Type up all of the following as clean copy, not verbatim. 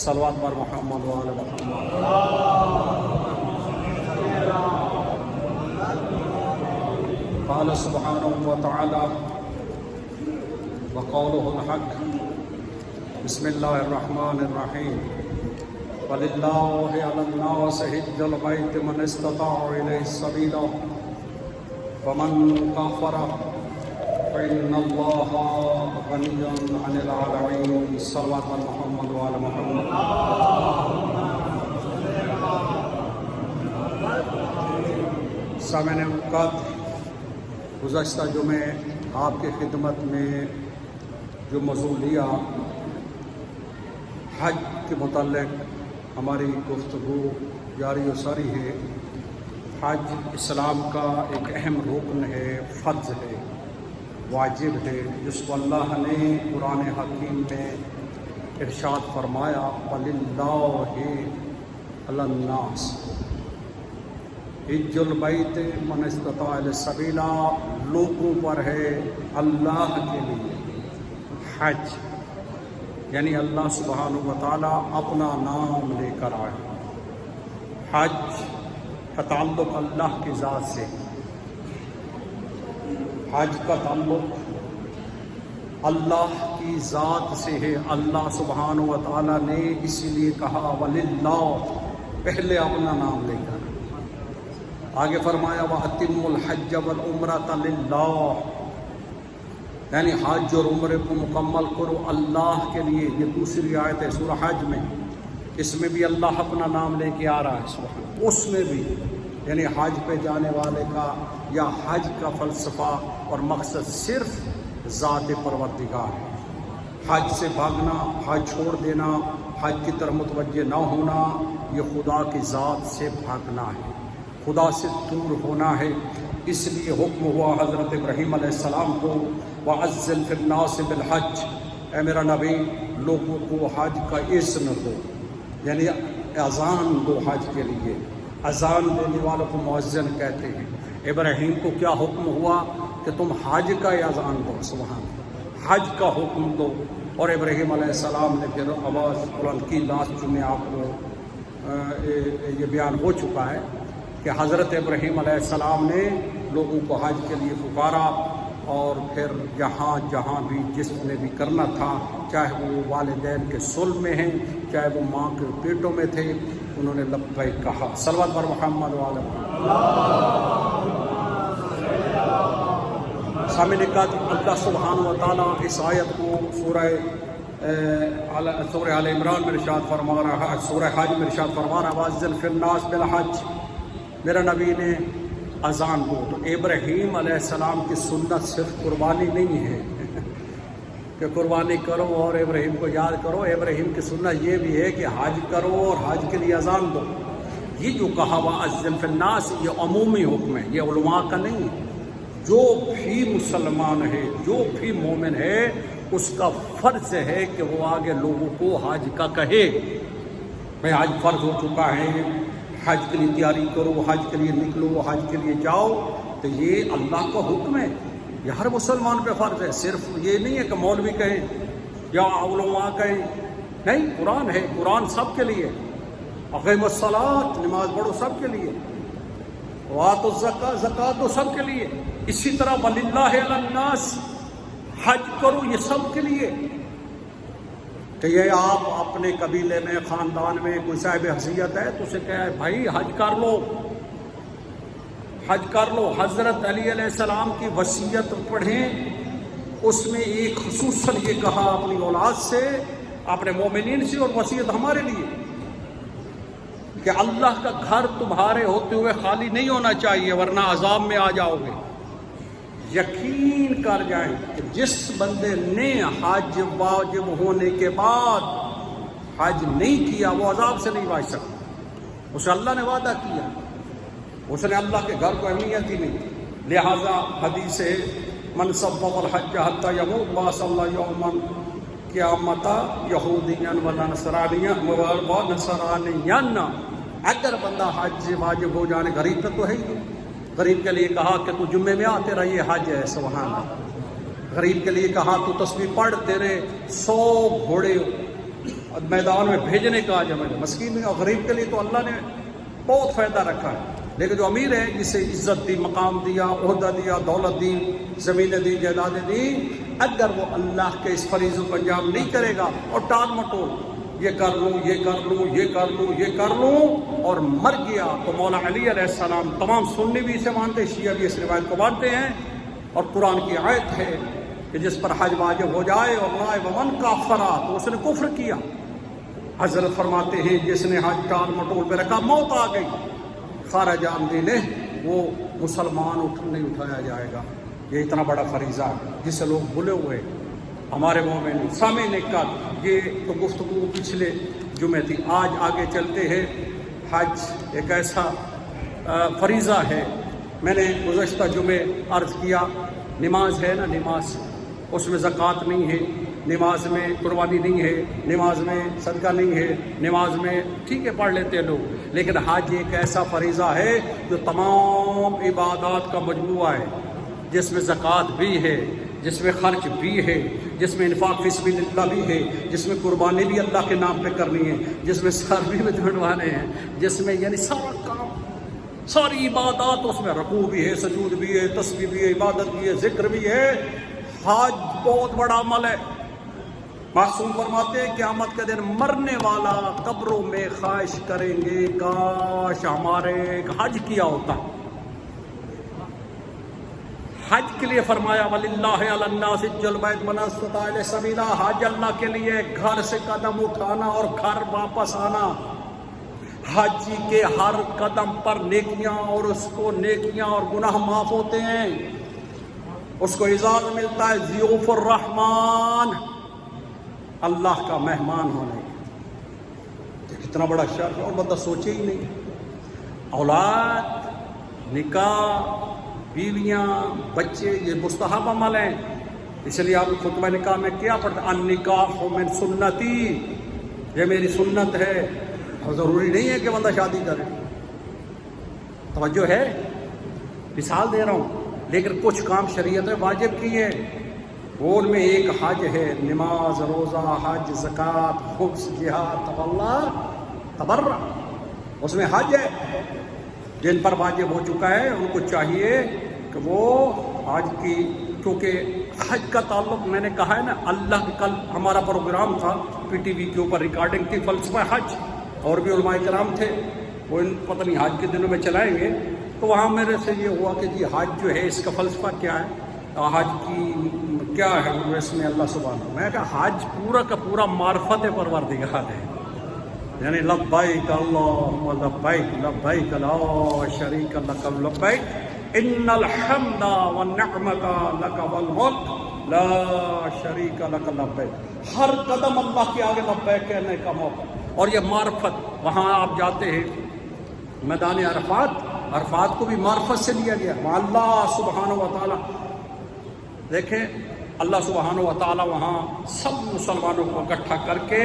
صلوات بر محمد و آل محمد. قال سبحانه وتعالى وقوله الحق. بسم الله الرحمن الرحيم. ولله على الناس حج البيت من استطاع إليه سبيلا ومن كفر فإن الله غني عن العالمين. صلوات بر محمد و آل محمد. سامعین مقدس، گزشتہ جمعے آپ کی خدمت میں جو موضوع لیا حج کے متعلق ہماری گفتگو جاری و ساری ہے. حج اسلام کا ایک اہم رکن ہے، فرض ہے، واجب ہے، جس کو اللہ نے قرآن حکیم میں ارشاد فرمایا وَلِلَّهِ عَلَى النَّاسِ حج البیت من استطاع الیہ سبیلا. لوگوں پر ہے اللہ کے لیے حج، یعنی اللہ سبحانہ و تعالیٰ اپنا نام لے کر آئے. حج کا تعلق اللہ کی ذات سے، حج کا تعلق اللہ کی ذات سے ہے. اللہ سبحانہ و تعالیٰ نے اسی لیے کہا وَلِلَّهِ، پہلے اپنا نام لے کر، آگے فرمایا وَأَتِمُّ الْحَجَّ وَالْعُمْرَةَ لِلَّهِ، یعنی حج اور عمرے کو مکمل کرو اللہ کے لیے. یہ دوسری آیت ہے سورہ حج میں، اس میں بھی اللہ اپنا نام لے کے آ رہا ہے سبحان. اس میں بھی یعنی حج پہ جانے والے کا یا حج کا فلسفہ اور مقصد صرف ذات پروردگار ہے. حج سے بھاگنا، حج چھوڑ دینا، حج کی طرف متوجہ نہ ہونا، یہ خدا کی ذات سے بھاگنا ہے، خدا سے دور ہونا ہے. اس لیے حکم ہوا حضرت ابراہیم علیہ السلام کو وَأَذِّن فِي النَّاسِ بِالْحَجِّ، اے میرا نبی لوگوں کو حج کا اذن دو، یعنی اذان دو حج کے لیے. اذان دینے والوں کو مؤذن کہتے ہیں. ابراہیم کو کیا حکم ہوا کہ تم حج کا اذان دو، سبحان، حج کا حکم دو. اور ابراہیم علیہ السلام نے پھر آواز بلند کی. لاسٹ میں آپ کو یہ بیان ہو چکا ہے کہ حضرت ابراہیم علیہ السلام نے لوگوں کو حج کے لیے پکارا، اور پھر جہاں جہاں بھی جس نے بھی کرنا تھا، چاہے وہ والدین کے صلب میں ہیں، چاہے وہ ماں کے پیٹوں میں تھے، انہوں نے لبیک کہا. صلوات بر محمد و آل محمد. سامعین اللہ سبحانہ و تعالیٰ اس آیت کو سورہ آل عمران میں ارشاد فرما رہا ہے، سورہ حج میں ارشاد فرما رہا ہے وَأَذِّن فِي النَّاسِ بِالْحَجِّ. میرا نبی نے اذان دو. تو ابراہیم علیہ السلام کی سنت صرف قربانی نہیں ہے کہ قربانی کرو اور ابراہیم کو یاد کرو. ابراہیم کی سنت یہ بھی ہے کہ حج کرو اور حج کے لیے اذان دو. یہ جو کہا وَأَذِّن فِي النَّاسِ، یہ عمومی حکم ہے، یہ علماء کا نہیں. جو بھی مسلمان ہے، جو بھی مومن ہے، اس کا فرض ہے کہ وہ آگے لوگوں کو حج کا کہے بھائی حج فرض ہو چکا ہے، حج کے لیے تیاری کرو، حج کے لیے نکلو، حج کے لیے جاؤ. تو یہ اللہ کا حکم ہے، یہ ہر مسلمان پہ فرض ہے. صرف یہ نہیں ہے کہ مولوی کہیں یا علماء کہیں، نہیں، قرآن ہے، قرآن سب کے لیے. اقیم الصلاۃ، نماز پڑھو سب کے لیے، وآتوا الزکاۃ، زکوٰۃ دو سب کے لیے. اسی طرح وَلِلَّهِ عَلَى النَّاسِ، حج کرو، یہ سب کے لیے. کہ یہ آپ اپنے قبیلے میں، خاندان میں کوئی صاحب حیثیت ہے تو اسے کہے بھائی حج کر لو، حج کر لو. حضرت علی علیہ السلام کی وصیت پڑھیں، اس میں ایک خصوصاً یہ کہا اپنی اولاد سے، اپنے مومنین سے، اور وصیت ہمارے لیے کہ اللہ کا گھر تمہارے ہوتے ہوئے خالی نہیں ہونا چاہیے ورنہ عذاب میں آ جاؤ گے. یقین کر جائیں کہ جس بندے نے حج واجب ہونے کے بعد حج نہیں کیا وہ عذاب سے نہیں بچ سکتا. اسے اللہ نے وعدہ کیا، اس نے اللہ کے گھر کو اہمیت ہی نہیں. لہذا حدیث ہے من صبغ الحج حتی یموت بعث اللہ یوما قیامت یہودیا ونصرانیا ونصرانیا. اگر بندہ حج سے واجب ہو جانے، غریب تو ہے ہی، غریب کے لیے کہا کہ تو جمعے میں آتے رہے، یہ حج ہے، سبحان اللہ. غریب کے لیے کہا تو تسبیح پڑھ، تیرے 100 گھوڑے میدان میں بھیجنے کا آج ہمیں مسکین اور غریب کے لیے تو اللہ نے بہت فائدہ رکھا ہے، لیکن جو امیر ہے جسے عزت دی، مقام دیا، عہدہ دیا، دولت دی، زمینیں دی، جائیدادیں دی، اگر وہ اللہ کے اس فریضے کو انجام نہیں کرے گا اور ٹال مٹول یہ کر لوں، یہ کر لوں، یہ کر لوں، یہ کر لوں اور مر گیا، تو مولا علی علیہ السلام، تمام سنی بھی اسے مانتے، شیعہ بھی اس روایت کو مانتے ہیں، اور قرآن کی آیت ہے کہ جس پر حج واجب ہو جائے اور رائے ومن کافرا تو اس نے کفر کیا۔ حضرت فرماتے ہیں جس نے حج ٹال مٹول پہ رکھا موت آ گئی، خارج آمدین ہے وہ مسلمان نہیں اٹھایا جائے گا۔ یہ اتنا بڑا فریضہ ہے جسے لوگ بھولے ہوئے۔ ہمارے مومن سامعین کا یہ تو گفتگو پچھلے جمعے تھی، آج آگے چلتے ہیں۔ حج ایک ایسا فریضہ ہے، میں نے گزشتہ جمعے عرض کیا، نماز ہے نا، نماز اس میں زکوٰۃ نہیں ہے، نماز میں قربانی نہیں ہے، نماز میں صدقہ نہیں ہے، نماز میں ٹھیک ہے پڑھ لیتے ہیں لوگ، لیکن حج ایک ایسا فریضہ ہے جو تمام عبادات کا مجموعہ ہے، جس میں زکوٰۃ بھی ہے، جس میں خرچ بھی ہے، جس میں انفاق فی سبیل اللہ بھی ہے، جس میں قربانی بھی اللہ کے نام پہ کرنی ہے، جس میں سر بھی ڈھونڈوانے ہیں، جس میں یعنی سارا کام، ساری عبادات اس میں، رکوع بھی ہے، سجود بھی ہے، تسبیح بھی ہے، عبادت بھی ہے، ذکر بھی ہے۔ حج بہت بڑا عمل ہے۔ معصوم فرماتے ہیں قیامت کے دن مرنے والا قبروں میں خواہش کریں گے کاش ہمارے ایک حج کیا ہوتا۔ حج کے لیے فرمایا وَلِلَّهِ عَلَى النَّاسِ حِجُّ الْبَيْتِ مَنِ اسْتَطَاعَ إِلَيْهِ سَبِيلًا، حج اللہ کے لیے گھر سے قدم اٹھانا اور گھر واپس آنا۔ حاجی کے ہر قدم پر نیکیاں، اور اس کو نیکیاں اور گناہ معاف ہوتے ہیں، اس کو اعزاز ملتا ہے ضیوف الرحمن، اللہ کا مہمان ہونے۔ کتنا بڑا شرف ہے، اور بندہ سوچے ہی نہیں۔ اولاد، نکاح، بیویاں، بچے، یہ مستحب عمل ہیں، اس لیے آپ خطبہ نکاح میں کیا پڑھتے ہیں؟ النکاح من سنتی، یہ میری سنت ہے۔ اور ضروری نہیں ہے کہ بندہ شادی کرے، توجہ ہے، مثال دے رہا ہوں، لیکن کچھ کام شریعت میں واجب کیے، ان میں ایک حج ہے، نماز، روزہ، حج، زکوٰۃ، خبز، جہاد، تولّہ، تبرع، اس میں حج ہے۔ جن پر واجب ہو چکا ہے ان کو چاہیے کہ وہ حج کی، کیونکہ حج کا تعلق میں نے کہا ہے نا، اللہ کل ہمارا پروگرام تھا پی ٹی وی کے اوپر، ریکارڈنگ تھی، فلسفہ حج، اور بھی علماء کرام تھے، وہ پتہ نہیں حج کے دنوں میں چلائیں گے، تو وہاں میرے سے یہ ہوا کہ جی حج جو ہے اس کا فلسفہ کیا ہے، حج کی کیا ہے اس میں اللہ سبحانہ، میں کہا حج پورا کا پورا معرفت پروردگار ہے، یعنی لبیک اللہم لبیک، لبیک لا شریک لک لبیک، ان الحمد والنعمت لک والملک لا شریک لک لبیک، ہر قدم اللہ کے آگے لبیک کہنے کا موقع، اور یہ معرفت۔ وہاں آپ جاتے ہیں میدان عرفات، عرفات کو بھی معرفت سے لیا گیا، وہاں اللہ سبحانہ و تعالیٰ، دیکھیں اللہ سبحانہ و تعالیٰ وہاں سب مسلمانوں کو اکٹھا کر کے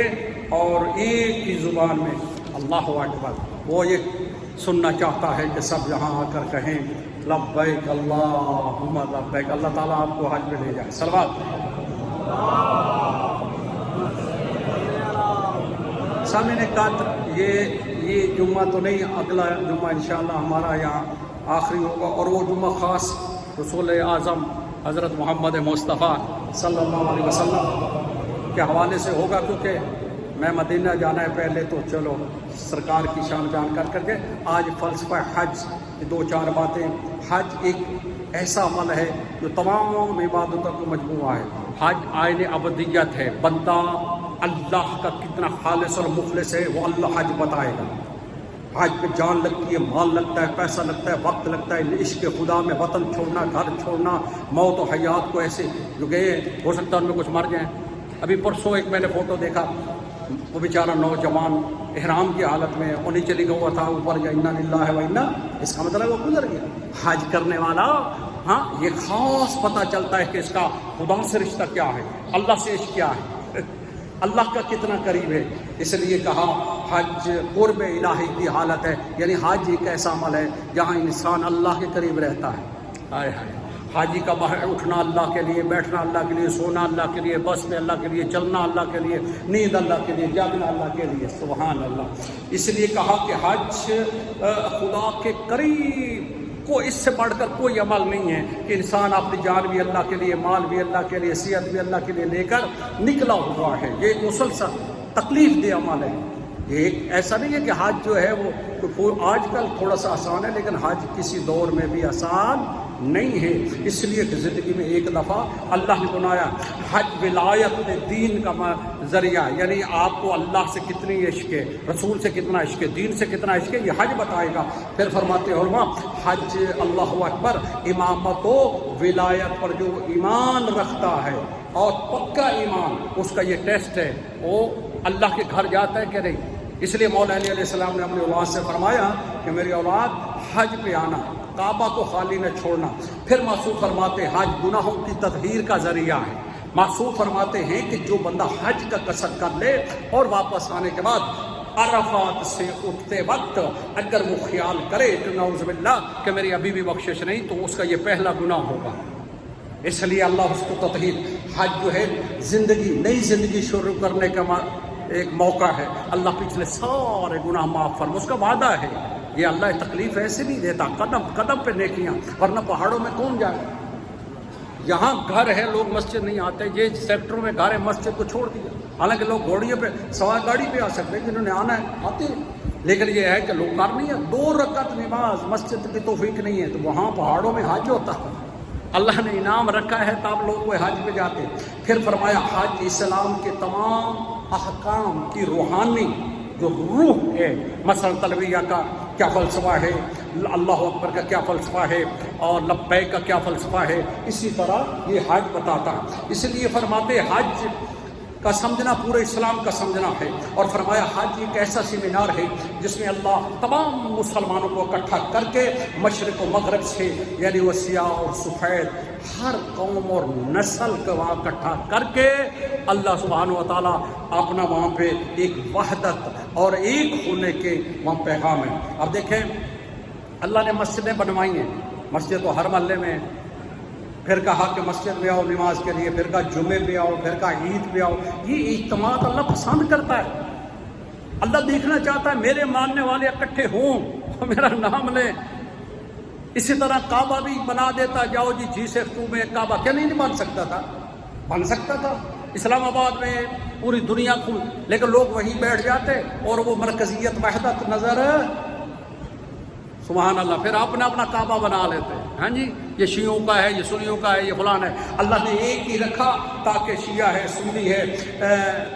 اور ایک ہی زبان میں اللہ اکبر، وہ یہ سننا چاہتا ہے کہ سب یہاں آ کر کہیں لبیک اللہم لبیک۔ اللہ تعالیٰ آپ کو حج میں لے جائے۔ صلوات۔ سامعین اکرام، یہ جمعہ تو نہیں، اگلا جمعہ انشاءاللہ ہمارا یہاں آخری ہوگا، اور وہ جمعہ خاص رسول اعظم حضرت محمد مصطفیٰ صلی اللہ علیہ وسلم کے حوالے سے ہوگا، کیونکہ میں مدینہ جانا ہے پہلے، تو چلو سرکار کی شان بیان کر کے آج فلسفہ حج کی دو چار باتیں۔ حج ایک ایسا عمل ہے جو تمام عبادتوں کو مجموعہ ہے۔ حج آئین ابدیت ہے، بندہ اللہ کا کتنا خالص اور مخلص ہے وہ اللہ حج بتائے گا۔ حج پہ جان لگتی ہے، مال لگتا ہے، پیسہ لگتا ہے، وقت لگتا ہے، عشق خدا میں وطن چھوڑنا، گھر چھوڑنا، موت و حیات کو ایسے جو گئے ہو سکتا ہے ان میں کچھ مر جائیں۔ ابھی پرسوں ایک میں نے فوٹو دیکھا، وہ بیچارہ نوجوان احرام کی حالت میں اور نیچے لکھا ہوا تھا اوپر یا انا للہ و انا، اس کا مطلب وہ گزر گیا۔ حج کرنے والا، ہاں یہ خاص پتہ چلتا ہے کہ اس کا خدا سے رشتہ کیا ہے، اللہ سے عشق کیا ہے، اللہ کا کتنا قریب ہے۔ اس لیے کہا حج قرب الہی کی حالت ہے، یعنی حج ایک ایسا عمل ہے جہاں انسان اللہ کے قریب رہتا ہے۔ آئے ہائے، حاجی کا باہر اٹھنا اللہ کے لیے، بیٹھنا اللہ کے لیے، سونا اللہ کے لیے، بس میں اللہ کے لیے، چلنا اللہ کے لیے، نیند اللہ کے لیے، جاگنا اللہ کے لیے، سبحان اللہ۔ اس لیے کہا کہ حج خدا کے قریب کو اس سے بڑھ کر کوئی عمل نہیں ہے کہ انسان اپنی جان بھی اللہ کے لیے، مال بھی اللہ کے لیے، صحت بھی اللہ کے لیے لے کر نکلا ہوا ہے۔ یہ ایک مسلسل تکلیف دہ عمل ہے۔ یہ ایک ایسا نہیں ہے کہ حج جو ہے وہ آج کل تھوڑا سا آسان ہے، لیکن حج کسی دور میں بھی آسان نہیں ہے۔ اس لیے کہ زندگی میں ایک دفعہ اللہ نے بنایا حج ولایت دین کا ذریعہ، یعنی آپ کو اللہ سے کتنی عشق ہے، رسول سے کتنا عشق ہے، دین سے کتنا عشق ہے، یہ حج بتائے گا۔ پھر فرماتے علماء حج اللہ اکبر امامت و ولایت پر جو ایمان رکھتا ہے اور پکا ایمان، اس کا یہ ٹیسٹ ہے، وہ اللہ کے گھر جاتا ہے کہ نہیں۔ اس لیے مولا علی علیہ السلام نے اپنی اولاد سے فرمایا کہ میری اولاد حج پہ آنا، کعبہ کو خالی نہ چھوڑنا۔ پھر معصوم فرماتے حج گناہوں کی تطہیر کا ذریعہ ہے۔ معصوم فرماتے ہیں کہ جو بندہ حج کا قصد کر لے اور واپس آنے کے بعد عرفات سے اٹھتے وقت اگر وہ خیال کرے تو نعوذ باللہ کہ میری ابھی بھی بخشش نہیں، تو اس کا یہ پہلا گناہ ہوگا۔ اس لیے اللہ اس کو تطہیر، حج جو ہے زندگی، نئی زندگی شروع کرنے کا ایک موقع ہے۔ اللہ پچھلے سارے گناہ معاف فرما، اس کا وعدہ ہے۔ یہ اللہ تکلیف ایسے نہیں دیتا، قدم قدم پہ نیکیاں، ورنہ پہاڑوں میں کون جائے؟ یہاں گھر ہے، لوگ مسجد نہیں آتے، یہ سیکٹروں میں گھر ہے، مسجد کو چھوڑ دیا۔ حالانکہ لوگ گھوڑیوں پہ سوار گاڑی پہ آ سکتے ہیں، جنہوں نے آنا ہے آتے ہیں، لیکن یہ ہے کہ لوگ کر نہیں ہے۔ 2 رکعت نماز مسجد کی توفیق نہیں ہے، تو وہاں پہاڑوں میں حج ہوتا ہے۔ اللہ نے انعام رکھا ہے تب لوگ وہ حج پہ جاتے۔ پھر فرمایا حج اسلام کے تمام احکام کی روحانی جو روح ہے، مثلا تلبیہ کا کیا فلسفہ ہے، اللہ اکبر کا کیا فلسفہ ہے، اور لبیک کا کیا فلسفہ ہے، اسی طرح یہ حج بتاتا ہے۔ اس لیے فرماتے حج کا سمجھنا پورے اسلام کا سمجھنا ہے، اور فرمایا حج ایک ایسا سیمینار ہے جس میں اللہ تمام مسلمانوں کو اکٹھا کر کے مشرق و مغرب سے، یعنی وہ سیاہ اور سفید ہر قوم اور نسل کو وہاں اکٹھا کر کے اللہ سبحانہ و تعالیٰ اپنا وہاں پہ ایک وحدت اور ایک ہونے کے وہاں پیغام ہے۔ اب دیکھیں اللہ نے مسجدیں بنوائی ہیں، مسجد تو ہر محلے میں، پھر کہا کہ مسجد میں آؤ نماز کے لیے، پھر کہا جمعے پہ آؤ، پھر کہا عید پہ آؤ۔ یہ اجتماع اللہ پسند کرتا ہے، اللہ دیکھنا چاہتا ہے میرے ماننے والے اکٹھے ہوں، میرا نام لیں۔ اسی طرح کعبہ بھی بنا دیتا، جاؤ جی G62 میں کعبہ، کیا نہیں بن سکتا تھا؟ بن سکتا تھا اسلام آباد میں، پوری دنیا کو، لیکن لوگ وہیں بیٹھ جاتے اور وہ مرکزیت وحدت نظر، سبحان اللہ، پھر اپنا اپنا کعبہ بنا لیتے ہیں۔ ہاں جی، یہ شیعوں کا ہے، یہ سنیوں کا ہے، یہ فلان ہے۔ اللہ نے ایک ہی رکھا تاکہ شیعہ ہے، سنی ہے،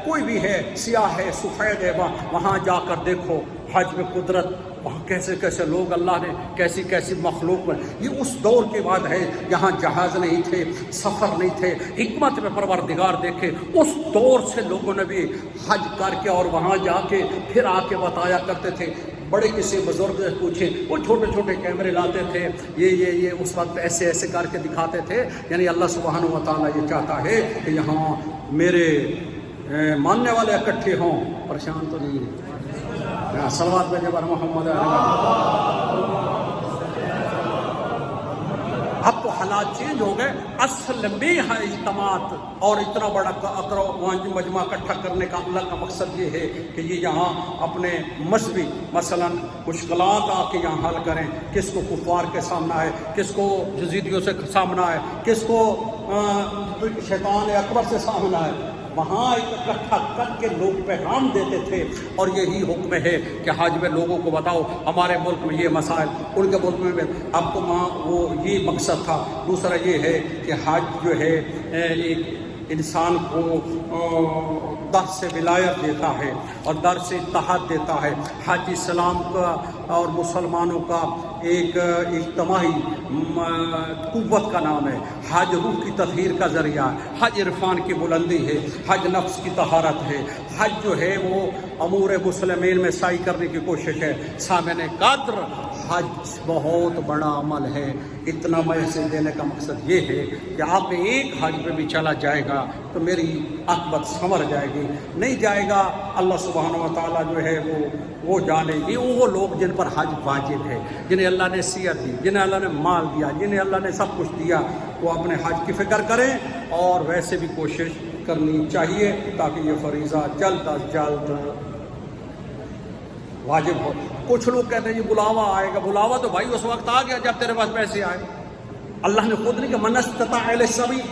کوئی بھی ہے، سیاہ ہے، سفید ہے، وہاں جا کر دیکھو حج میں قدرت، وہاں کیسے کیسے لوگ اللہ نے کیسی کیسی مخلوق میں۔ یہ اس دور کے بعد ہے، یہاں جہاز نہیں تھے، سفر نہیں تھے، حکمت میں پروردگار دیکھے اس دور سے لوگوں نے بھی حج کر کے اور وہاں جا کے پھر آ کے بتایا کرتے تھے۔ بڑے کسی بزرگ سے پوچھیں، وہ چھوٹے چھوٹے کیمرے لاتے تھے، یہ اس وقت ایسے ایسے کر کے دکھاتے تھے۔ یعنی اللہ سبحانہ و تعالیٰ یہ چاہتا ہے کہ یہاں میرے ماننے والے اکٹھے ہوں، پریشان تو نہیں ہے۔ صلوات میں جب محمد اب تو حالات چینج ہو گئے، اصل میں ہے اجتماعات اور اتنا بڑا مجمع اکٹھا کرنے کا اللہ کا مقصد یہ ہے کہ یہ یہاں اپنے مذہبی مثلا مشکلات آ کے یہاں حل کریں۔ کس کو کفار کے سامنا ہے، کس کو یزیدیوں سے سامنا ہے، کس کو شیطان اکبر سے سامنا ہے، وہاں اکٹھا کر کے لوگ پیغام دیتے تھے۔ اور یہی حکم ہے کہ حج میں لوگوں کو بتاؤ ہمارے ملک میں یہ مسائل، ان کے ملک میں اب تو وہ یہ مقصد تھا۔ دوسرا یہ ہے کہ حج جو ہے ایک انسان کو درس ولایت دیتا ہے اور درس اتحاد دیتا ہے۔ حج اسلام کا اور مسلمانوں کا ایک اجتماعی قوت کا نام ہے۔ حج روح کی تطہیر کا ذریعہ ہے، حج عرفان کی بلندی ہے، حج نفس کی طہارت ہے۔ حج جو ہے وہ امور مسلمین میں سعی کرنے کی کوشش ہے۔ سامعین قدر، حج بہت بڑا عمل ہے۔ اتنا میسج دینے کا مقصد یہ ہے کہ آپ ایک حج پہ بھی چلا جائے گا تو میری عاقبت سنور جائے گی، نہیں جائے گا اللہ سبحانہ و تعالیٰ جو ہے وہ جانے گی۔ وہ لوگ جن پر حج واجب ہے، جنہیں اللہ نے صحت دی، جنہیں اللہ نے مال دیا، جنہیں اللہ نے سب کچھ دیا، وہ اپنے حج کی فکر کریں، اور ویسے بھی کوشش کرنی چاہیے تاکہ یہ فریضہ جلد از جلد واجب ہو۔ کچھ لوگ کہتے ہیں یہ بلاوا آئے گا، بلاوا تو بھائی اس وقت آ گیا جب تیرے پاس پیسے آئے۔ اللہ نے خود نہیں کہ من استطاع الیہ السبیل،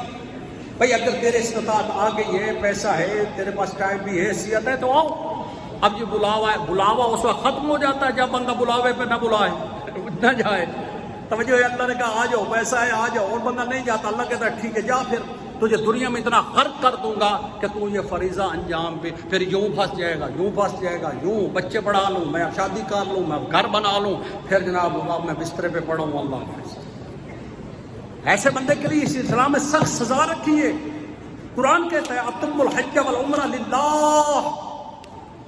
بھائی اگر تیرے استطاعت آ گئی ہے، پیسہ ہے، تیرے پاس ٹائم بھی ہے، حیثیت ہے تو آؤ۔ اب یہ بلاوا ہے، بلاوا اس وقت ختم ہو جاتا ہے جب بندہ بلاوے پہ نہ بلائے، نہ جائے۔ توجہ ہے، اللہ نے کہا آ جاؤ، پیسہ ہے آ جاؤ، اور بندہ نہیں جاتا، اللہ کہتا ہے ٹھیک ہے جا، پھر تجھے دنیا میں اتنا خرچ کر دوں گا کہ تو یہ فریضہ انجام پہ پھر یوں پھنس جائے گا، یوں پھنس جائے گا، یوں بچے پڑھا لوں میں، شادی کر لوں میں، گھر بنا لوں، پھر جناب میں بسترے پہ پڑھوں، اللہ حافظ۔ ایسے بندے کے لیے اس اسلام میں سخت سزا رکھی ہے۔ قرآن کہتا ہے اتم الحج والعمرہ للہ،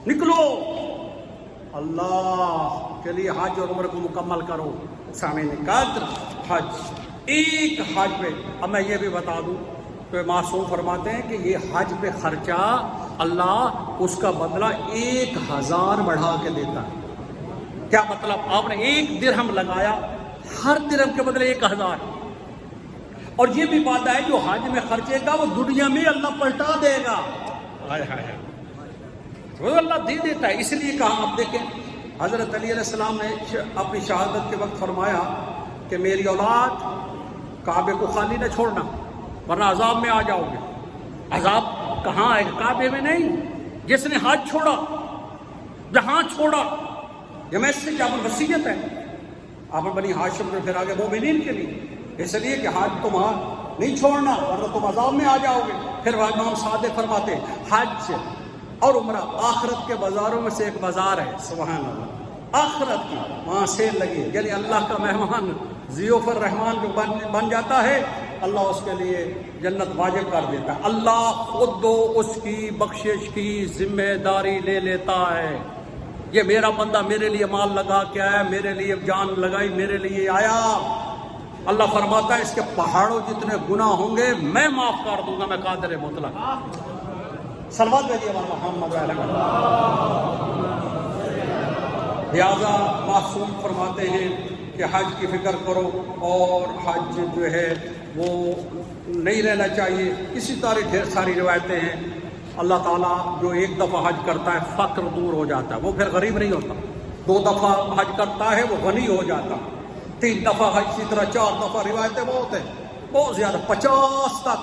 نکلو اللہ کے لیے حج اور عمرہ کو مکمل کرو۔ سامعین قدر، حج ایک حج پہ، اب میں یہ بھی بتا دوں کہ معصوم فرماتے ہیں کہ یہ حج پہ خرچہ اللہ اس کا بدلہ 1000 بڑھا کے دیتا ہے۔ کیا مطلب؟ آپ نے 1 درہم لگایا، ہر درہم کے بدلے 1000۔ اور یہ بھی وعدہ ہے جو حج میں خرچے گا وہ دنیا میں اللہ پلٹا دے گا۔ ہائے ہائے ہائے، وہ اللہ دے دیتا ہے۔ اس لیے کہا، آپ دیکھیں حضرت علی علیہ السلام نے اپنی شہادت کے وقت فرمایا کہ میری اولاد کعبے کو خالی نہ چھوڑنا ورنہ عذاب میں آ جاؤ گے۔ عذاب کہاں ہے؟ کعبے میں نہیں۔ جس نے حج چھوڑا، جہاں چھوڑا، یہ میں اس سے کیا وصیت ہے آپ بنی ہاشم میں، پھر آگے مومنین کے لیے، اس لیے کہ حج تم نہیں چھوڑنا ورنہ تم عذاب میں آ جاؤ گے۔ پھر امام صادق فرماتے حج اور عمرہ آخرت کے بازاروں میں سے ایک بازار ہے، سبحان اللہ، آخرت کی، وہاں سیل لگی ہے، یعنی اللہ کا مہمان ضیوف الرحمان جو بن جاتا ہے، اللہ اس کے لیے جنت واجب کر دیتا ہے۔ اللہ خود اس کی بخشش کی ذمہ داری لے لیتا ہے۔ یہ میرا بندہ میرے لیے مال لگا کے آیا، میرے لیے جان لگائی، میرے لیے آیا، اللہ فرماتا ہے اس کے پہاڑوں جتنے گناہ ہوں گے میں معاف کر دوں گا، میں قادر مطلق۔ صلوات بھیجیے محمد علیہ وسلم۔ لہذا معصوم فرماتے ہیں کہ حج کی فکر کرو، اور حج جو ہے وہ نہیں رہنا چاہیے۔ اسی طرح ڈھیر ساری روایتیں ہیں، اللہ تعالیٰ جو ایک دفعہ حج کرتا ہے فقر دور ہو جاتا ہے، وہ پھر غریب نہیں ہوتا۔ 2 دفعہ حج کرتا ہے وہ غنی ہو جاتا، 3 دفعہ حج، اسی طرح 4 دفعہ، روایتیں بہت ہیں، بہت زیادہ، 50 تک۔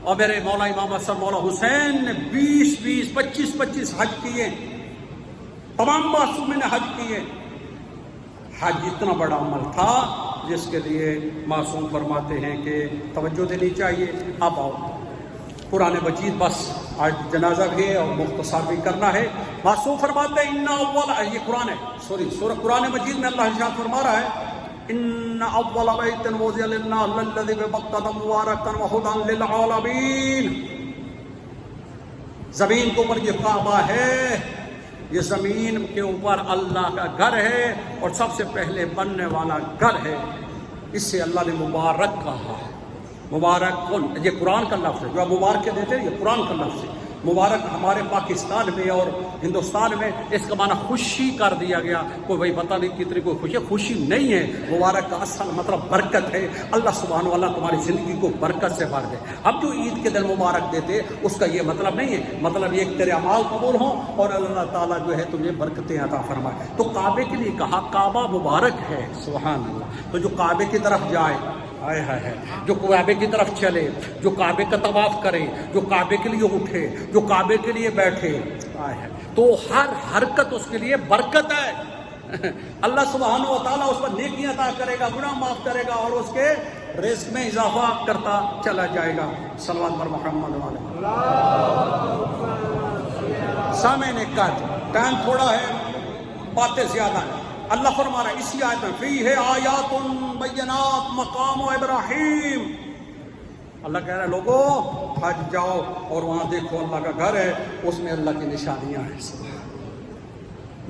اور میرے مولا امام حسن مولا حسین نے 20 25 حج کیے، تمام معصومین نے حج کیے۔ حج اتنا بڑا عمل تھا جس کے لیے معصوم فرماتے ہیں کہ توجہ دینی چاہیے۔ اب آؤ قرآن مجید، بس آج جنازہ بھی ہے اور مختصر بھی کرنا ہے۔ معصوم فرماتے ہیں یہ قرآن ہے، سورہ قرآن مجید میں اللہ ارشاد فرما رہا ہے ان اول بیت وضع للناس الذی ببکۃ مبارکا وہدی للعالمین۔ زمین کے اوپر یہ کعبہ ہے، یہ زمین کے اوپر اللہ کا گھر ہے اور سب سے پہلے بننے والا گھر ہے، اس سے اللہ نے مبارک کہا ہے۔ مبارک کن، یہ قرآن کا لفظ ہے، جو آپ مبارک کے دیتے ہیں یہ قرآن کا لفظ ہے۔ مبارک ہمارے پاکستان میں اور ہندوستان میں اس کا معنی خوشی کر دیا گیا، کوئی بھائی پتہ نہیں کتنی کوئی خوشی نہیں ہے۔ مبارک کا اصل مطلب برکت ہے، اللہ سبحانہ وتعالیٰ تمہاری زندگی کو برکت سے بھر دے۔ اب جو عید کے دن مبارک دیتے اس کا یہ مطلب نہیں ہے، مطلب یہ کہ تیرے اعمال قبول ہوں اور اللہ تعالیٰ جو ہے تمہیں برکتیں عطا فرمائے۔ تو کعبے کے لیے کہا کعبہ مبارک ہے، سبحان اللہ۔ تو جو کعبے کی طرف جائے، ہائے ہائے ہائے، جو کعبے کی طرف چلے، جو کعبے کا طواف کرے، جو کعبے کے لیے اٹھے، جو کعبے کے لیے بیٹھے، تو ہر حرکت اس کے لیے برکت ہے۔ اللہ سبحانہ و تعالیٰ اس پر نیکیاں عطا کرے گا، گناہ معاف کرے گا اور اس کے رزق میں اضافہ کرتا چلا جائے گا۔ صلوات بر محمد علیہ۔ سامعین قدر، ٹائم تھوڑا ہے، باتیں زیادہ ہیں۔ اللہ فرما رہا ہے اسی آیت میں فیہ آیات بینات مقام ابراہیم۔ اللہ کہہ رہا ہے لوگوں حج جاؤ اور وہاں دیکھو اللہ کا گھر ہے، اس میں اللہ کی نشانیاں ہیں۔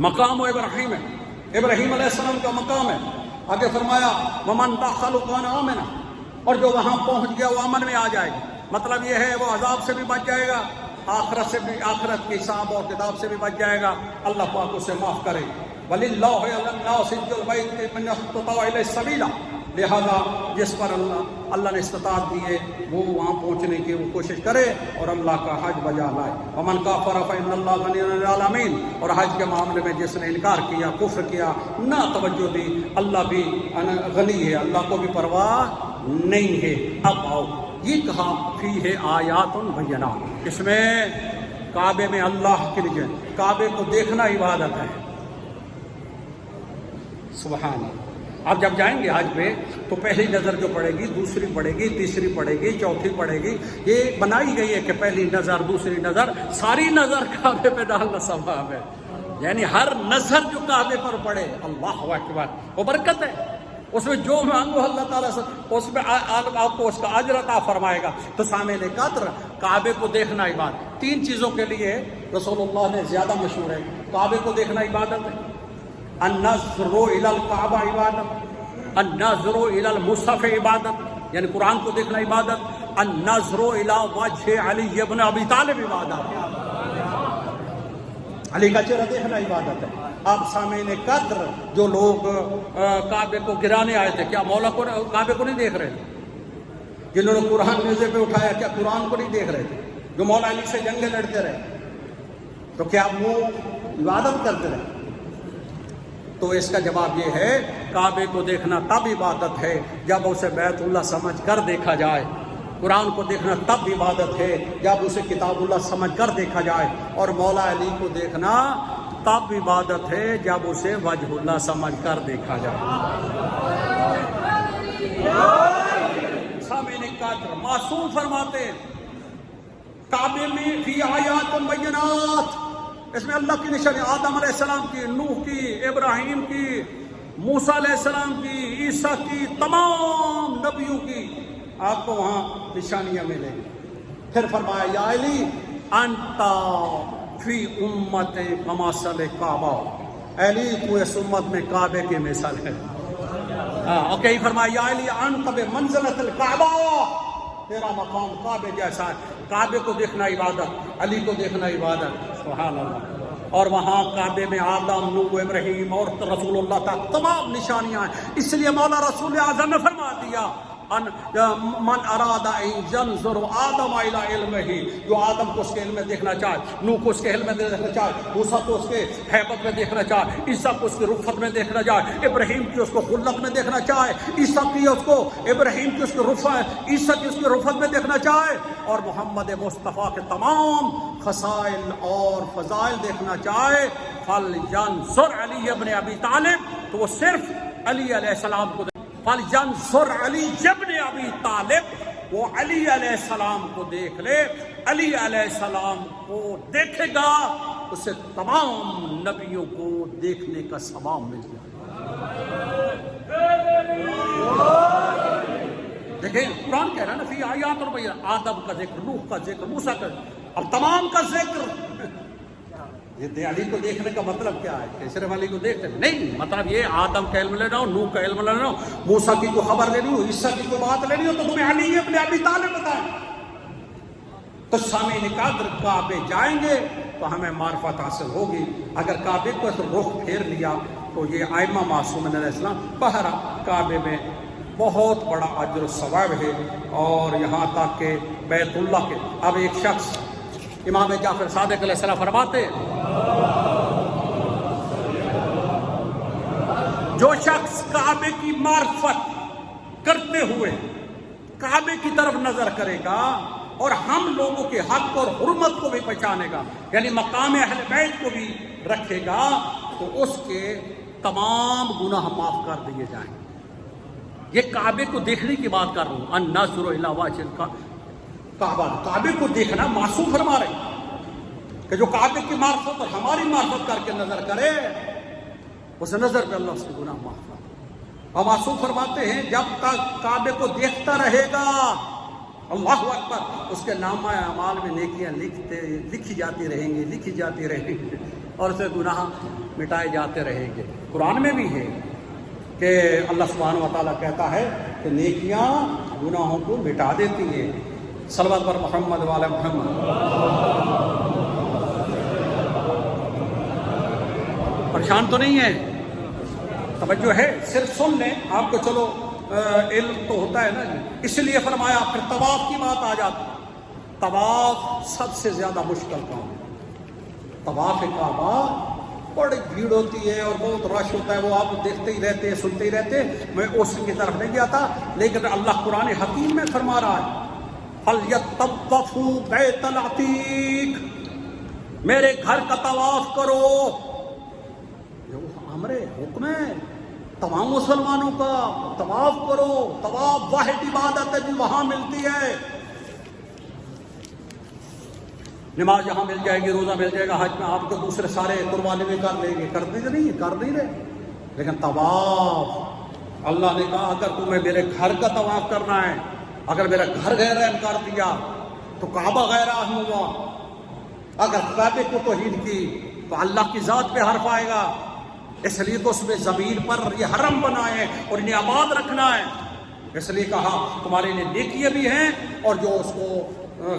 مقام ابراہیم ہے، ابراہیم علیہ السلام کا مقام ہے۔ آگے فرمایا ومن دخل کان آمنا، اور جو وہاں پہنچ گیا وہ امن میں آ جائے گا۔ مطلب یہ ہے وہ عذاب سے بھی بچ جائے گا، آخرت سے بھی، آخرت کے حساب اور کتاب سے بھی بچ جائے گا، اللہ پاک اسے معاف کرے۔ وَلِلَّهِ عَلَى النَّاسِ حِجُّ الْبَيْتِ مَنِ اسْتَطَاعَ إِلَيْهِ سَبِيلًا۔ لہذا جس پر اللہ نے استطاعت دی ہے وہ وہاں پہنچنے کی وہ کوشش کرے اور اللہ کا حج بجا لائے. ومن کفر فإن اللہ غنی عن العالمین. اور حج کے معاملے میں جس نے انکار کیا، کفر کیا، نہ توجہ دی، اللہ بھی غنی ہے، اللہ کو بھی پرواہ نہیں ہے. اب آؤ، یہ کہا فی ہے آیات بینات، اس میں کعبے میں اللہ کے لیے کعبے کو دیکھنا عبادت ہے. سبحان اللہ. اب جب جائیں گے حج پہ تو پہلی نظر جو پڑے گی، دوسری پڑے گی، تیسری پڑے گی، چوتھی پڑے گی. یہ بنائی گئی ہے کہ پہلی نظر، دوسری نظر، ساری نظر کعبے پہ ڈالنا ثواب ہے. یعنی ہر نظر جو کعبے پر پڑے، اللہ اکبر، وہ برکت ہے. اس میں جو مانگو اللہ تعالیٰ سے اس میں آپ کو اس کا اجر عطا فرمائے گا. تو سامعین قدر، کعبے کو دیکھنا عبادت. 3 چیزوں کے لیے رسول اللہ نے زیادہ مشہور ہے. کعبے کو دیکھنا عبادت ہے، النظر الی الکعبہ عبادت، النظر الی المصحف عبادت، یعنی قرآن کو دیکھنا عبادت، النظر الی وجہ علی ابن ابی طالب عبادت، علی کا چہرہ دیکھنا عبادت ہے. اب سامعین قدر، جو لوگ کعبے کو گرانے آئے تھے، کیا مولا کو کعبے کو نہیں دیکھ رہے تھے؟ جنہوں نے قرآن نیزے پہ اٹھایا، کیا قرآن کو نہیں دیکھ رہے تھے؟ جو مولا علی سے جنگیں لڑتے رہے، تو کیا وہ عبادت کرتے رہے؟ تو اس کا جواب یہ ہے، کعبے کو دیکھنا تب عبادت ہے جب اسے بیت اللہ سمجھ کر دیکھا جائے. قرآن کو دیکھنا تب عبادت ہے جب اسے کتاب اللہ سمجھ کر دیکھا جائے. اور مولا علی کو دیکھنا تب عبادت ہے جب اسے وجہ اللہ سمجھ کر دیکھا جائے. سامعین قدر، معصوم فرماتے کعبے میں فی آیات بینات، اس میں اللہ کی نشانی، آدم علیہ السلام کی، نوح کی، ابراہیم کی، موسیٰ علیہ السلام کی، عیسیٰ کی، تمام نبیوں کی آپ کو وہاں نشانیاں ملیں گی. پھر فرمایا یا علی انتا فی امت کمثل کعبہ، علی تو اس امت میں کعبے کی مثال ہے. اوکے، فرمایا یا علی انت بمنزلۃ الکعبہ، تیرا مقام کعبے جیسا ہے. کعبے کو دیکھنا عبادت، علی کو دیکھنا عبادت. سبحان اللہ. اور وہاں کعبے میں آدم، نوح، ابراہیم اور رسول اللہ تک تمام نشانیاں ہیں. اس لیے مولا رسول اعظم نے فرما دیا من اراد ان ينظر آدم الى علمه، جو آدم کو اس کے علم میں دیکھنا چاہے، نوح کو اس کے علم میں دیکھنا چاہے، موسیٰ کو اس کے ہیبت میں دیکھنا چاہے، عیسیٰ کو اس کی رفت میں دیکھنا چاہے، ابراہیم کی اس کو خلت میں دیکھنا چاہے، عیسیٰ کی اس کو، ابراہیم کی اس کی رفت، عیسیٰ کی اس کی رفت میں دیکھنا چاہے، اور محمد مصطفیٰ کے تمام خصائل اور فضائل دیکھنا چاہے، فلینظر علی ابن ابی طالب، تو وہ صرف علی علیہ السلام کو فلینظر علی ابن ابی طالب، وہ علی علیہ السلام کو دیکھ لے. علی علیہ السلام کو دیکھے گا، اسے تمام نبیوں کو دیکھنے کا ثواب مل جائے. دیکھیں قرآن کہہ رہا ہے نا فی آیات اور بینات، آدم کا ذکر، نوح کا ذکر، موسیٰ کا، اب تمام کا ذکر. یہ علی کو دیکھنے کا مطلب کیا ہے کہ صرف علی کو دیکھتے نہیں، مطلب یہ آدم کا علم لینا ہو، نوح کا علم لینا ہو، موسیٰ کی کوئی خبر لینی ہو، عیسیٰ کی کوئی بات لینی ہو، تو تمہیں علی ابن ابی طالب بتائیں. تو سامعین قدر، کعبے جائیں گے تو ہمیں معرفت حاصل ہوگی. اگر کعبے کو رخ پھیر لیا تو یہ ائمہ معصومین علیہ السلام، بہرحال کعبے میں بہت بڑا اجر و ثواب ہے. اور یہاں تک کہ بیت اللہ کے، اب ایک شخص، امام جعفر صادق علیہ السلام فرماتے جو شخص کعبے کی معرفت کرتے ہوئے کعبے کی طرف نظر کرے گا اور ہم لوگوں کے حق اور حرمت کو بھی پہچانے گا، یعنی مقام اہل بیت کو بھی رکھے گا، تو اس کے تمام گناہ معاف کر دیے جائیں. یہ کعبے کو دیکھنے کی بات کر رہا ہوں. النظر الی وجہ کعبہ، کعبے کو دیکھنا معصوم فرما رہے کہ جو کعبے کی معرفت اور ہماری معرفت کر کے نظر کرے، اس نظر پہ اللہ اس کے گناہ معاف کرے. اور معصوم فرماتے ہیں جب تک کعبے کو دیکھتا رہے گا، اللہ اکبر، اس کے نامہ اعمال میں نیکیاں لکھی جاتی رہیں گی، لکھی جاتی رہیں گی، اور اسے گناہ مٹائے جاتے رہیں گے. قرآن میں بھی ہے کہ اللہ سبحانہ و تعالیٰ کہتا ہے کہ نیکیاں گناہوں کو مٹا دیتی ہیں. صلوات پر محمد والا محمد. پریشان تو نہیں ہے؟ توجہ ہے؟ صرف سن لیں. آپ کو چلو علم تو ہوتا ہے نا جی، اس لیے فرمایا پھر طواف کی بات آ جاتی. طواف سب سے زیادہ مشکل کام ہے. طواف کعبہ بڑی بھیڑ ہوتی ہے اور بہت رش ہوتا ہے، وہ آپ دیکھتے ہی رہتے ہیں، سنتے ہی رہتے ہیں. میں اس کی طرف نہیں جاتا، لیکن اللہ قرآن حکیم میں فرما رہا ہے فَلْيَطَّوَّفُوا بَيْتَ الْعَتِيقِ، میرے گھر کا طواف کرو. یہ امر حکم ہے تمام مسلمانوں کا، طواف کرو. طواف واحد عبادت ہے جو وہاں ملتی ہے. نماز یہاں مل جائے گی، روزہ مل جائے گا، حج میں آپ کو دوسرے سارے قربانی میں کر لیں گے، کرتے نہیں، کر نہیں رہے. لیکن طواف اللہ نے کہا اگر تمہیں میرے گھر کا طواف کرنا ہے، اگر میرا گھر غیر اہم کر دیا تو کعبہ غیر اہم ہوا. اگر کعبے کو توحید کی تو اللہ کی ذات پہ حرف آئے گا. اس لیے تو اس میں زمین پر یہ حرم بنائے اور انہیں آباد رکھنا ہے. اس لیے کہا تمہارے لیے نیکیاں بھی ہیں، اور جو اس کو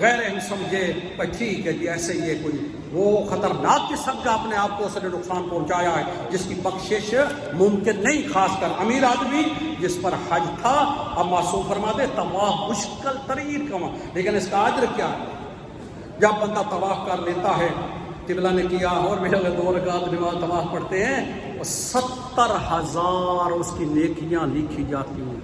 غیر اہم سمجھے بھائی ٹھیک ہے جی ایسے ہی ہے، کوئی وہ خطرناک قسم کا اپنے آپ کو اس نے نقصان پہنچایا ہے جس کی بخشش ممکن نہیں. خاص کر امیر آدمی جس پر حج تھا، اب معصوم فرما دے طواف مشکل ترین کام. لیکن اس کا اجر کیا ہے؟ جب بندہ طواف کر لیتا ہے، قبلہ نے کیا اور میرے 2 رکعت نماز طواف پڑھتے ہیں، 70,000 اس کی نیکیاں لکھی جاتی ہیں.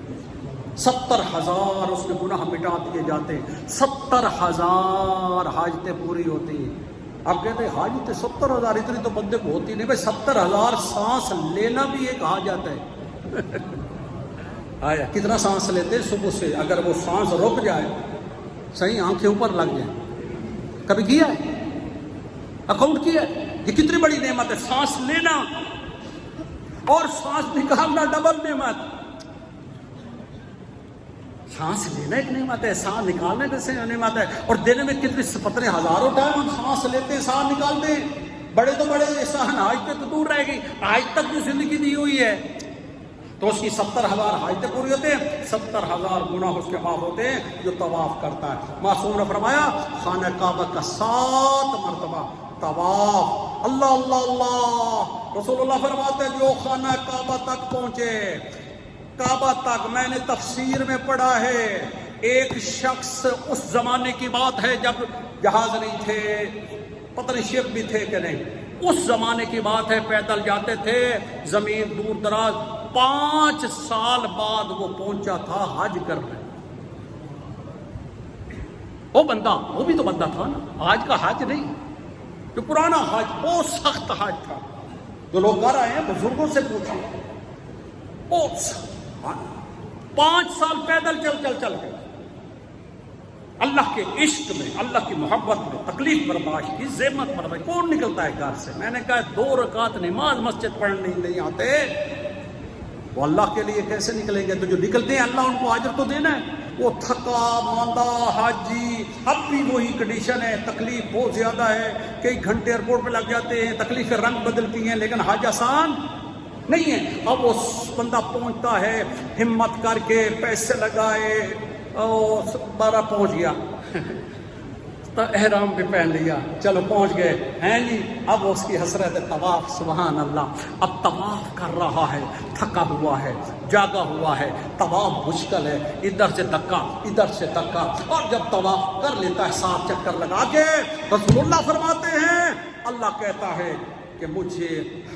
70,000 اس کے گناہ مٹا دیے جاتے ہیں. 70,000 حاجتیں پوری ہوتی ہیں. آپ کہتے ہیں حاجتیں 70,000 اتنی تو بندے کو ہوتی نہیں. بھائی 70,000 سانس لینا بھی ایک حاجت ہے. آیا کتنا سانس لیتے ہیں صبح سے؟ اگر وہ سانس رک جائے، صحیح آنکھیں اوپر لگ جائیں، کبھی کیا ہے؟ اکاؤنٹ کیا ہے؟ یہ کتنی بڑی نعمت ہے سانس لینا، اور سانس نکالنا ڈبل نعمت. سانس لینا ایک نعمت ہے، سانس نکالنے کیسے نعمت ہے. اور دینے میں کتنے پتنے ہزاروں ٹائم ہم سانس لیتے ہیں، سانس نکالتے ہیں. بڑے تو بڑے احسان آج تک تو دور رہے گی. آج تک جو زندگی دی ہوئی ہے تو اس کی 70,000 حاجتیں پوری ہوتے ہیں، 70,000 گناہ اس کے معاف ہوتے ہیں جو طواف کرتا ہے. معصوم نے فرمایا خانہ کعبہ کا 7 مرتبہ طواف. اللہ اللہ اللہ. رسول اللہ فرماتے ہیں جو خانہ کعبہ تک پہنچے، کعبہ تک، میں نے تفسیر میں پڑھا ہے ایک شخص، اس زمانے کی بات ہے جب جہاز نہیں تھے، پتہ نہیں شپ بھی تھے کہ نہیں، اس زمانے کی بات ہے، پیدل جاتے تھے زمین دور دراز. 5 سال بعد وہ پہنچا تھا حج کرنے. وہ بندہ، وہ بھی تو بندہ تھا نا، آج کا حج نہیں، جو پرانا حج بہت سخت حج تھا. جو لوگ کر رہے ہیں بزرگوں سے پوچھیں، بہت سخت. 5 سال پیدل چل کے اللہ کے عشق میں، اللہ کی محبت میں، تکلیف برداشت کی، زحمت برداشت. کون نکلتا ہے گھر سے؟ میں نے کہا 2 رکعت نماز مسجد پڑھنے نہیں آتے، وہ اللہ کے لیے کیسے نکلیں گے؟ تو جو نکلتے ہیں اللہ ان کو اجر تو دینا ہے. وہ تھکا ماندہ حاجی، اب بھی وہی کنڈیشن ہے، تکلیف بہت زیادہ ہے، کئی گھنٹے ایئرپورٹ پہ لگ جاتے ہیں، تکلیفیں رنگ بدلتی ہیں، لیکن حج آسان نہیں ہے. اب وہ بندہ پہنچتا ہے ہمت کر کے، پیسے لگائے، بارہ پہنچ گیا تو احرام بھی پہن لیا، چلو پہنچ گئے ہیں جی. اب اس کی حسرت ہے طواف. سبحان اللہ. اب طواف کر رہا ہے، تھکا ہوا ہے، جاگا ہوا ہے، طواف مشکل ہے، ادھر سے دھکا ادھر سے دھکا. اور جب طواف کر لیتا ہے 7 چکر لگا کے، رسول اللہ فرماتے ہیں اللہ کہتا ہے کہ مجھے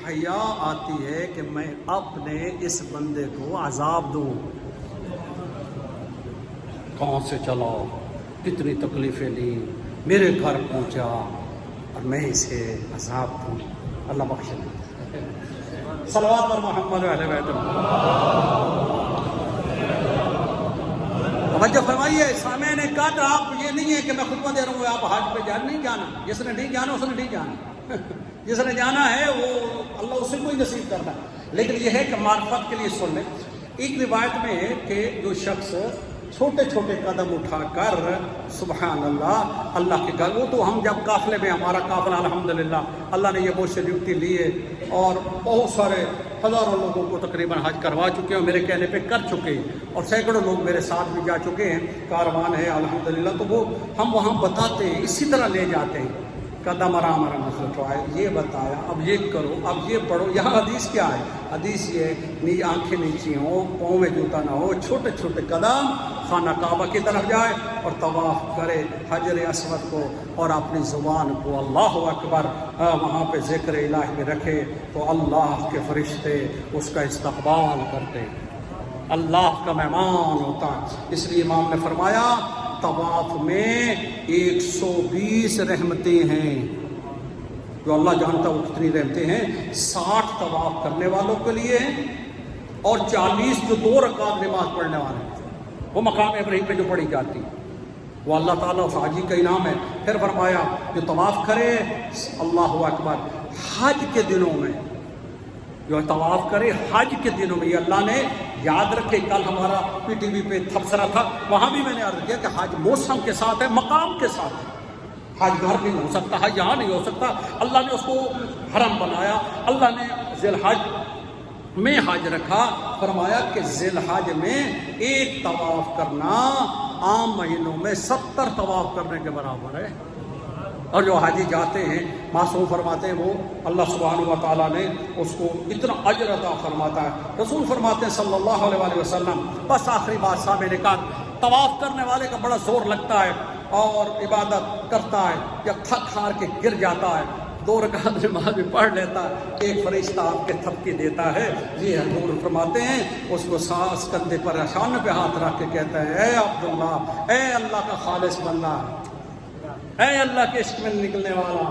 حیا آتی ہے کہ میں اپنے اس بندے کو عذاب دوں. کہاں سے چلا، کتنی تکلیفیں لی، میرے گھر پہنچا اور میں اسے عذاب دوں. اللہ بخش. صلوات پر محمد علیہ وسلم. توجہ فرمائیے. سامعین نے کہا آپ یہ نہیں ہے کہ میں خطبہ دے رہا ہوں آپ حج پہ نہیں جانا. جس نے نہیں جانا اس نے نہیں جانا. جس نے جانا ہے وہ اللہ اسے کوئی نصیب کرتا ہے. لیکن یہ ہے کہ معرفت کے لیے سن لیں. ایک روایت میں ہے کہ جو شخص چھوٹے چھوٹے قدم اٹھا کر سبحان اللہ اللہ کے گھر، وہ تو ہم جب قافلے میں، ہمارا قافلہ الحمدللہ اللہ نے یہ بہت سے ڈیوٹی لیے اور بہت سارے ہزاروں لوگوں کو تقریباً حج کروا چکے ہیں، میرے کہنے پہ کر چکے ہیں، اور سینکڑوں لوگ میرے ساتھ بھی جا چکے ہیں. کاروان ہے الحمدللہ. تو وہ ہم وہاں بتاتے ہیں، اسی طرح لے جاتے ہیں. قدم آرام آرام سے اٹھائے، یہ بتایا اب یہ کرو، اب یہ پڑھو۔ یہاں حدیث کیا ہے؟ حدیث یہ ہے آنکھیں نیچی ہوں، پاؤں میں جوتا نہ ہو، چھوٹے چھوٹے قدم خانہ کعبہ کی طرف جائے اور طواف کرے حجر اسود کو، اور اپنی زبان کو اللہ اکبر وہاں پہ ذکر الہی میں رکھے تو اللہ کے فرشتے اس کا استقبال کرتے، اللہ کا مہمان ہوتا۔ اس لیے امام نے فرمایا طواف میں 120 رحمتیں ہیں، جو اللہ جانتا وہ کتنی رحمتیں ہیں۔ 60 طواف کرنے والوں کے لیے ہیں، اور 40 جو 2 رکعت نماز پڑھنے والے ہیں، وہ مقام ابراہیم پہ جو پڑھی جاتی، وہ اللہ تعالیٰ اس حاجی کا انعام ہے۔ پھر فرمایا جو طواف کرے اللہ اکبر حج کے دنوں میں، جو طواف کرے حج کے دنوں میں، یہ اللہ نے یاد رکھے۔ کل ہمارا پی ٹی وی پہ تبصرہ تھا، وہاں بھی میں نے عرض کیا کہ حج موسم کے ساتھ ہے، مقام کے ساتھ ہے۔ حج گھر نہیں ہو سکتا، حج یہاں نہیں ہو سکتا، اللہ نے اس کو حرم بنایا، اللہ نے ذی الحج میں حج رکھا۔ فرمایا کہ ذی الحج میں ایک طواف کرنا عام مہینوں میں 70 طواف کرنے کے برابر ہے۔ اور جو حاجی جاتے ہیں معصوم فرماتے ہیں وہ اللہ سبحانہ و تعالیٰ نے اس کو اتنا اجر عطا فرماتا ہے۔ رسول فرماتے ہیں صلی اللہ علیہ وسلم، بس آخری بات سامنے کا طواف کرنے والے کا بڑا زور لگتا ہے اور عبادت کرتا ہے، جب تھک ہار کے گر جاتا ہے 2 رکعت نماز بھی پڑھ لیتا ہے، ایک فرشتہ آپ کے تھپکی دیتا ہے۔ یہ حضور فرماتے ہیں اس کو سانس کندھے پر شانہ پہ ہاتھ رکھ کے کہتا ہے اے عبداللہ، اے اللہ کا خالص بندہ، اے اللہ کے عشق میں نکلنے والا،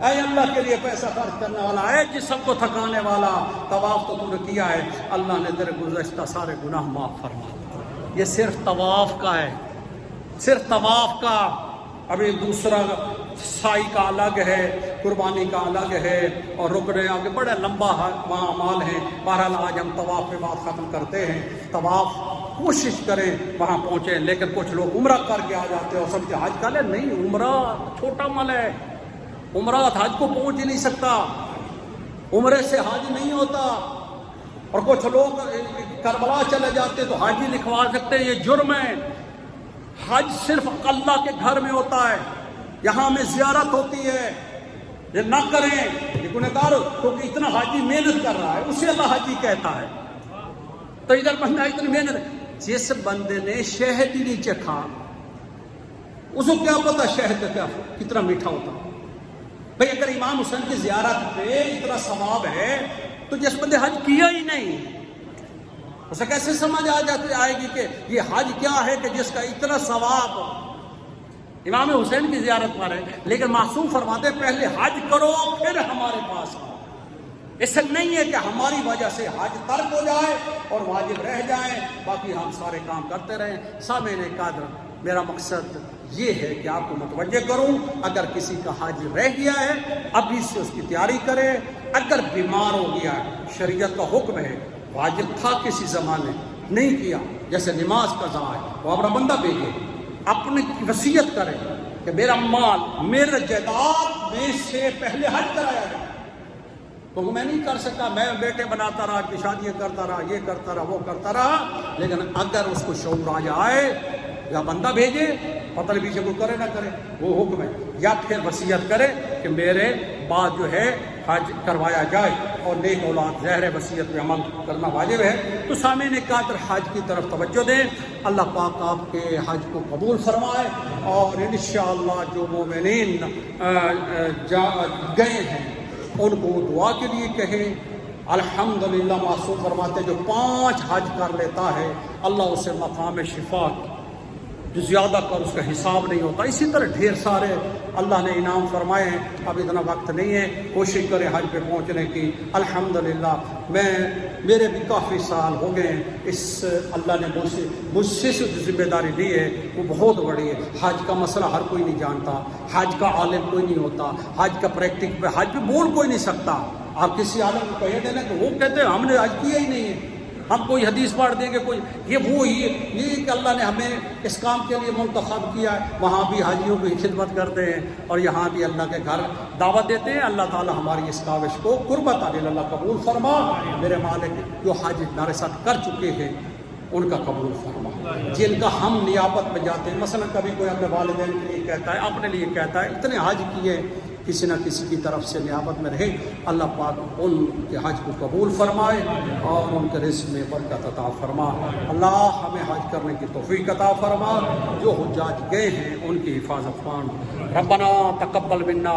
اے اللہ کے لیے پیسہ خرچ کرنے والا، اے جسم کو تھکانے والا، طواف تو تم نے کیا ہے، اللہ نے تیرے گزشتہ سارے گناہ معاف فرما۔ یہ صرف طواف کا ہے، صرف طواف کا۔ ابھی دوسرا سائی کا الگ ہے، قربانی کا الگ ہے، اور رکنے آگے بڑے لمبا وہاں اعمال ہیں۔ بہرحال آج ہم طواف پہ بات ختم کرتے ہیں۔ طواف کوشش کریں وہاں پہنچیں، لیکن کچھ لوگ عمرہ کر کے آ جاتے ہیں اور سمجھتے حج کا لے، نہیں، عمرہ چھوٹا عمل ہے، عمرہ حج کو پہنچ ہی نہیں سکتا، عمرے سے حج نہیں ہوتا۔ اور کچھ لوگ کربلا چلے جاتے تو حج ہی لکھوا سکتے ہیں، یہ جرم ہے۔ حج صرف اللہ کے گھر میں ہوتا ہے، یہاں میں زیارت ہوتی ہے، یہ نہ کریں، یہ گنہگار، کیونکہ اتنا حاجی محنت کر رہا ہے، اسے اللہ حاجی کہتا ہے۔ تو ادھر بندہ اتنی محنت، جس بندے نے شہد ہی نہیں چکھا اس کو کیا پتا شہد کا کتنا میٹھا ہوتا۔ بھئی اگر امام حسین کی زیارت پہ اتنا ثواب ہے تو جس بندے حج کیا ہی نہیں اسے کیسے سمجھ آئے گی کہ یہ حج کیا ہے کہ جس کا اتنا ثواب امام حسین کی زیارت پر ہے۔ لیکن معصوم فرماتے پہلے حج کرو پھر ہمارے پاس آؤ۔ اس سے نہیں ہے کہ ہماری وجہ سے حج ترک ہو جائے اور واجب رہ جائیں، باقی ہم سارے کام کرتے رہیں۔ سامعین قدر، میرا مقصد یہ ہے کہ آپ کو متوجہ کروں، اگر کسی کا حج رہ گیا ہے ابھی سے اس کی تیاری کرے۔ اگر بیمار ہو گیا ہے، شریعت کا حکم ہے، واجب تھا کسی زمانے نہیں کیا، جیسے نماز قضا ہے، وہ اپنا بندہ بھیجے، اپنی وصیت کرے کہ میرا مال میرے جائیداد میں سے پہلے حج کرایا جائے، تو میں نہیں کر سکا، میں بیٹے بناتا رہا، کی شادیاں کرتا رہا، یہ کرتا رہا، وہ کرتا رہا۔ لیکن اگر اس کو شعور آ جائے، یا بندہ بھیجے، پتہ نہیں پیچھے کوئی کرے نہ کرے، وہ حکم ہے، یا پھر وصیت کرے کہ میرے بعد جو ہے حج کروایا جائے، اور نیک اولاد ظاہر وصیت پہ عمل کرنا واجب ہے۔ تو سامعین قدر، حج کی طرف توجہ دیں، اللہ پاک آپ کے حج کو قبول فرمائے، اور انشاءاللہ جو مومنین گئے ہیں ان کو دعا کے لیے کہیں۔ الحمدللہ معصوم فرماتے جو 5 حج کر لیتا ہے اللہ اسے مقام شفا جو زیادہ کر اس کا حساب نہیں ہوتا۔ اسی طرح ڈھیر سارے اللہ نے انعام فرمائے ہیں، اب اتنا وقت نہیں ہے، کوشش کریں حج پہ پہنچنے کی۔ الحمدللہ میرے بھی کافی سال ہو گئے ہیں، اس اللہ نے مجھ سے جو ذمہ داری لی ہے وہ بہت بڑی ہے۔ حج کا مسئلہ ہر کوئی نہیں جانتا، حج کا عالم کوئی نہیں ہوتا، حج کا پریکٹک پہ حج پہ بول کوئی نہیں سکتا۔ آپ کسی عالم کو کہہ دینا کہ وہ کہتے ہیں ہم نے حج کیا ہی نہیں ہے، ہم کوئی حدیث پڑھ دیں گے، کوئی یہ کہ اللہ نے ہمیں اس کام کے لیے منتخب کیا ہے۔ وہاں بھی حاجیوں کی خدمت کرتے ہیں اور یہاں بھی اللہ کے گھر دعوت دیتے ہیں۔ اللہ تعالی ہماری اس کاوش کو قربت علی اللہ قبول فرما۔ میرے مالک جو حج ہمارے ساتھ کر چکے ہیں ان کا قبول فرما، جن کا ہم نیابت میں جاتے ہیں، مثلا کبھی کوئی اپنے والدین کے لیے کہتا ہے، اپنے لیے کہتا ہے، اتنے حج کیے کسی نہ کسی کی طرف سے نیابت میں رہے، اللہ پاک ان کے حج کو قبول فرمائے اور ان کے رزق میں برکت عطا فرما۔ اللہ ہمیں حج کرنے کی توفیق عطا فرما، جو حجاج گئے ہیں ان کی حفاظت فرما۔ ربنا تقبل منا